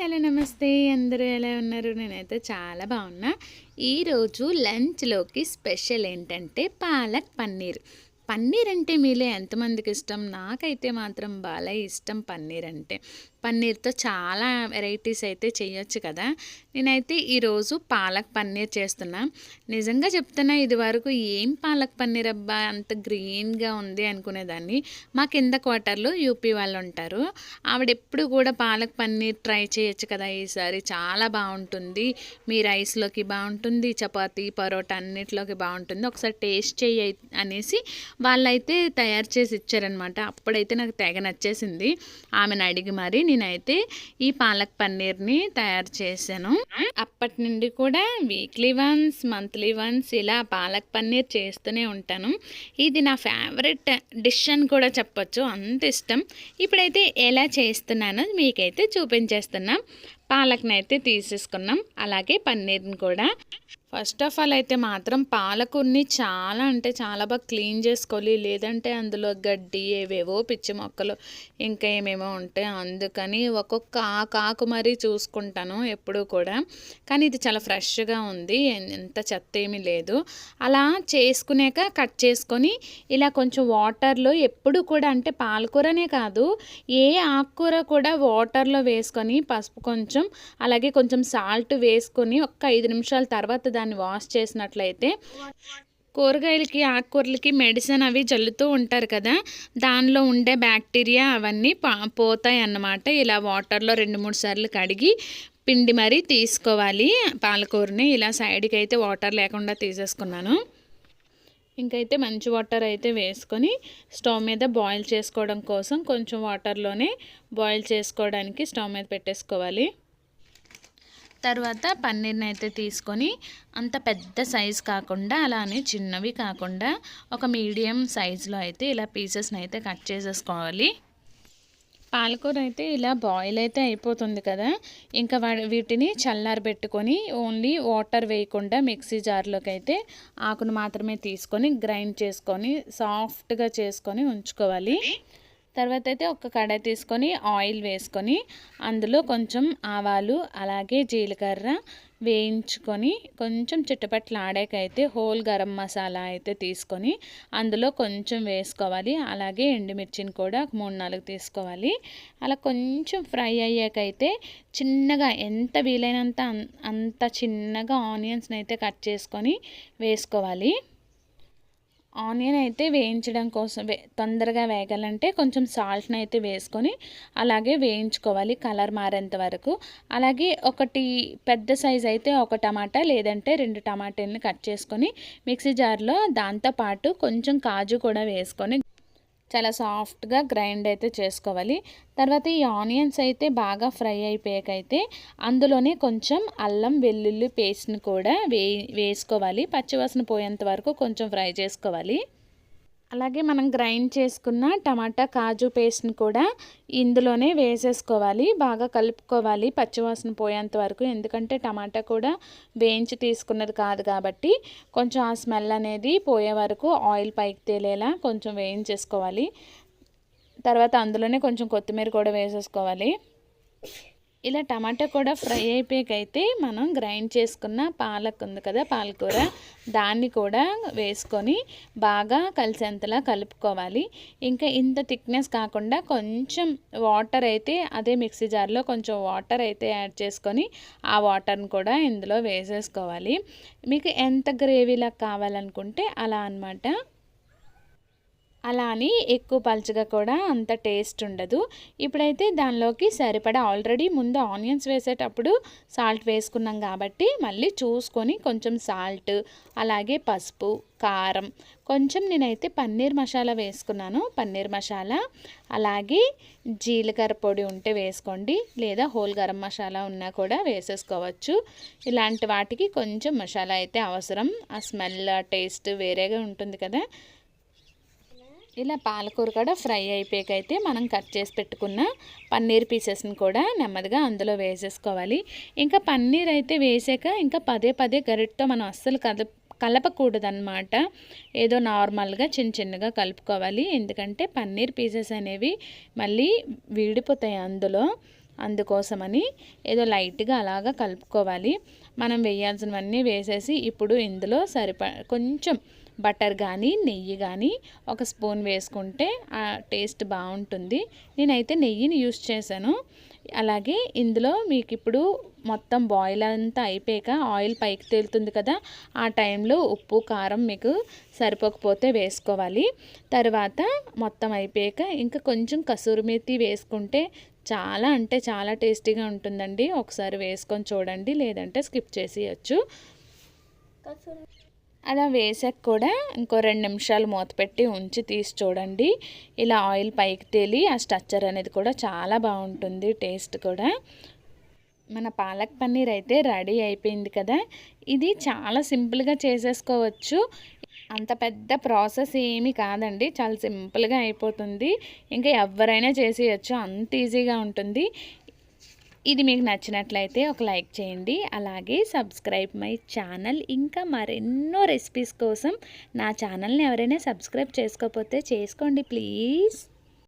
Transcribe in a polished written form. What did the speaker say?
Hello నమస్తే అందరూ ఎలా ఉన్నారు? నేనైతే చాలా బాగున్నా. ఈరోజు లంచ్‌లోకి స్పెషల్ ఏంటంటే పాలక్ పన్నీర్. పన్నీర్ అంటే మీలో ఎంతమందికి ఇష్టం? నాకైతే మాత్రం భలే ఇష్టం పన్నీర్ అంటే. పన్నీర్‌తో చాలా వెరైటీస్ అయితే చేయొచ్చు కదా! నేనైతే ఈరోజు పాలక్ పన్నీర్ చేస్తున్నా. నిజంగా చెప్తున్నా, ఇదివరకు ఏం పాలక్ పన్నీర్ అబ్బా! అంత గ్రీన్‌గా ఉంది అనుకునేదాన్ని. మా కింద క్వార్టర్‌లో యూపీ వాళ్ళుంటారు. ఆవిడెప్పుడు కూడా పాలక్ పన్నీర్ ట్రై చేయొచ్చు కదా ఈసారి, చాలా బావుంటుంది. మీ రైస్‌లోకి బావుంటుంది, చపాతీ, పరోటా అన్నిట్లోకి బావుంటుంది. ఒకసారి టేస్ట్ చెయ్యి అనేసి వాళ్ళైతే తయారు చేసి ఇచ్చారనమాట. అప్పుడైతే నాకు తెగ నచ్చేసింది. ఆమెను అడిగి మరి నేనైతే ఈ పాలక్ పన్నీర్‌ని తయారు చేశాను. అప్పటి నుండి కూడా వీక్లీ వన్స్, మంత్లీ వన్స్ ఇలా పాలక్ పన్నీర్ చేస్తూనే ఉంటాను. ఇది నా ఫేవరెట్ డిష్ అని కూడా చెప్పొచ్చు, అంత ఇష్టం. ఇప్పుడైతే ఎలా చేస్తున్నానో మీకైతే చూపించేస్తున్నా. పాలక్ని అయితే తీసేసుకున్నాం, అలాగే పన్నీర్ని కూడా. ఫస్ట్ ఆఫ్ ఆల్ అయితే మాత్రం పాలకూరని చాలా అంటే చాలా బాగా క్లీన్ చేసుకోవాలి. లేదంటే అందులో గడ్డి, ఏవేవో పిచ్చి మొక్కలు ఇంకా ఏమేమో ఉంటాయి. అందుకని ఒక్కొక్క ఆకు మరీ చూసుకుంటాను ఎప్పుడూ కూడా. కానీ ఇది చాలా ఫ్రెష్గా ఉంది, ఎంత చెత్త ఏమీ లేదు. అలా చేసుకునేక కట్ చేసుకొని ఇలా కొంచెం వాటర్లో ఎప్పుడు కూడా, అంటే పాలకూరనే కాదు ఏ ఆకుకూర కూడా వాటర్లో వేసుకొని పసుపు కొంచెం అలాగే కొంచెం సాల్ట్ వేసుకొని ఒక్క 5 నిమిషాల తర్వాత దాన్ని వాష్ చేసినట్లయితే, కూరగాయలకి ఆకుకూరలకి మెడిసిన్ అవి జల్లుతూ ఉంటారు కదా, దానిలో ఉండే బ్యాక్టీరియా అవన్నీ పోతాయి అన్నమాట. ఇలా వాటర్లో 2-3 సార్లు కడిగి పిండి మరీ తీసుకోవాలి. పాలకూరని ఇలా సైడ్కి అయితే వాటర్ లేకుండా తీసేసుకున్నాను. ఇంకైతే మంచి వాటర్ అయితే వేసుకొని స్టవ్ మీద బాయిల్ చేసుకోవడం కోసం కొంచెం వాటర్లోనే బాయిల్ చేసుకోవడానికి స్టవ్ మీద పెట్టేసుకోవాలి. తర్వాత పన్నీర్ని అయితే తీసుకొని అంత పెద్ద సైజు కాకుండా, అలానే చిన్నవి కాకుండా ఒక మీడియం సైజులో అయితే ఇలా పీసెస్ని అయితే కట్ చేసేసుకోవాలి. పాలకూర అయితే ఇలా బాయిల్ అయితే అయిపోతుంది కదా, ఇంకా వీటిని చల్లారబెట్టుకొని ఓన్లీ వాటర్ వేయకుండా మిక్సీ జార్లోకి అయితే ఆకును మాత్రమే తీసుకొని గ్రైండ్ చేసుకొని సాఫ్ట్గా చేసుకొని ఉంచుకోవాలి. తర్వాత అయితే ఒక కడాయి తీసుకొని ఆయిల్ వేసుకొని అందులో కొంచెం ఆవాలు అలాగే జీలకర్ర వేయించుకొని కొంచెం చిటపట్లాడాకైతే హోల్ గరం మసాలా అయితే తీసుకొని అందులో కొంచెం వేసుకోవాలి. అలాగే ఎండుమిర్చిని కూడా 3-4 తీసుకోవాలి. అలా కొంచెం ఫ్రై అయ్యాకైతే చిన్నగా, ఎంత వీలైనంత అంత చిన్నగా ఆనియన్స్ని అయితే కట్ చేసుకొని వేసుకోవాలి. ఆనియన్ అయితే వేయించడం కోసం తొందరగా వేగాలంటే కొంచెం సాల్ట్ని అయితే వేసుకొని అలాగే వేయించుకోవాలి కలర్ మారేంత వరకు. అలాగే ఒకటి పెద్ద సైజ్ అయితే ఒక టమాటా లేదంటే 2 టమాటాలని కట్ చేసుకొని మిక్సీ జార్లో దాంతోపాటు కొంచెం కాజు కూడా వేసుకొని చాలా సాఫ్ట్గా గ్రైండ్ అయితే చేసుకోవాలి. తర్వాత ఈ ఆనియన్స్ అయితే బాగా ఫ్రై అయిపోయాకైతే అందులోనే కొంచెం అల్లం వెల్లుల్లి పేస్ట్ని కూడా వేసుకోవాలి. పచ్చివాసన పోయేంత వరకు కొంచెం ఫ్రై చేసుకోవాలి. అలాగే మనం గ్రైండ్ చేసుకున్న టమాటా కాజు పేస్ట్ని కూడా ఇందులోనే వేసేసుకోవాలి. బాగా కలుపుకోవాలి పచ్చివాసన పోయేంత వరకు. ఎందుకంటే టమాటా కూడా వేయించి తీసుకున్నది కాదు కాబట్టి కొంచెం ఆ స్మెల్ అనేది పోయే వరకు ఆయిల్ పైకి తేలేలా కొంచెం వేయించేసుకోవాలి. తర్వాత అందులోనే కొంచెం కొత్తిమీర కూడా వేసేసుకోవాలి. ఇలా టమాటా కూడా ఫ్రై అయిపోయాకైతే మనం గ్రైండ్ చేసుకున్న పాలక్ ఉంది కదా, పాలకూర, దాన్ని కూడా వేసుకొని బాగా కలిసేంతలా కలుపుకోవాలి. ఇంకా ఇంత థిక్నెస్ కాకుండా కొంచెం వాటర్ అయితే అదే మిక్సీ జార్లో కొంచెం వాటర్ అయితే యాడ్ చేసుకొని ఆ వాటర్ని కూడా ఇందులో వేసేసుకోవాలి. మీకు ఎంత గ్రేవీలా కావాలనుకుంటే అలా అన్నమాట. అలా అని ఎక్కువ పలుచగా కూడా అంత టేస్ట్ ఉండదు. ఇప్పుడైతే దానిలోకి సరిపడా, ఆల్రెడీ ముందు ఆనియన్స్ వేసేటప్పుడు సాల్ట్ వేసుకున్నాం కాబట్టి మళ్ళీ చూసుకొని కొంచెం సాల్ట్, అలాగే పసుపు, కారం, కొంచెం నేనైతే పన్నీర్ మసాలా వేసుకున్నాను. పన్నీర్ మసాలా అలాగే జీలకర్ర పొడి ఉంటే వేసుకోండి, లేదా హోల్ గరం మసాలా ఉన్నా కూడా వేసేసుకోవచ్చు. ఇలాంటి వాటికి కొంచెం మసాలా అయితే అవసరం. ఆ స్మెల్, టేస్ట్ వేరేగా ఉంటుంది కదా. ఇలా పాలకూర కూడా ఫ్రై అయిపోయాకైతే మనం కట్ చేసి పెట్టుకున్న పన్నీర్ పీసెస్ని కూడా నెమ్మదిగా అందులో వేసేసుకోవాలి. ఇంకా పన్నీర్ అయితే వేసాక ఇంకా పదే గరిటతో మనం అస్సలు కలపకూడదన్నమాట. ఏదో నార్మల్గా చిన్నగా కలుపుకోవాలి. ఎందుకంటే పన్నీర్ పీసెస్ అనేవి మళ్ళీ విడిపోతాయి అందులో. అందుకోసమని ఏదో లైట్గా అలాగా కలుపుకోవాలి. మనం వేయాల్సినవన్నీ వేసేసి ఇప్పుడు ఇందులో కొంచెం బటర్ కానీ నెయ్యి కానీ ఒక స్పూన్ వేసుకుంటే ఆ టేస్ట్ బాగుంటుంది. నేనైతే నెయ్యిని యూస్ చేశాను. అలాగే ఇందులో మీకు ఇప్పుడు మొత్తం బాయిల్ అంతా అయిపోయాక ఆయిల్ పైకి తేలుతుంది కదా, ఆ టైంలో ఉప్పు కారం మీకు సరిపోకపోతే వేసుకోవాలి. తర్వాత మొత్తం అయిపోయాక ఇంకా కొంచెం కసూరి మేతి వేసుకుంటే చాలా అంటే చాలా టేస్టీగా ఉంటుందండి. ఒకసారి వేసుకొని చూడండి, లేదంటే స్కిప్ చేసేయచ్చు. అలా వేసాక కూడా ఇంకో 2 నిమిషాలు మూత పెట్టి ఉంచి తీసి చూడండి. ఇలా ఆయిల్ పైకి తేలి ఆ స్ట్రక్చర్ అనేది కూడా చాలా బాగుంటుంది, టేస్ట్ కూడా. మన పాలక్ పన్నీర్ అయితే రెడీ అయిపోయింది కదా. ఇది చాలా సింపుల్గా చేసేసుకోవచ్చు. అంత పెద్ద ప్రాసెస్ ఏమీ కాదండి, చాలా సింపుల్గా అయిపోతుంది. ఇంకా ఎవరైనా చేసేయచ్చు, అంత ఈజీగా ఉంటుంది. ఇది మీకు నచ్చినట్లయితే ఒక లైక్ చేయండి. అలాగే సబ్స్క్రైబ్ మై ఛానల్. ఇంకా మరెన్నో రెసిపీస్ కోసం నా ఛానల్ని ఎవరైనా సబ్స్క్రైబ్ చేసుకోకపోతే చేసుకోండి ప్లీజ్.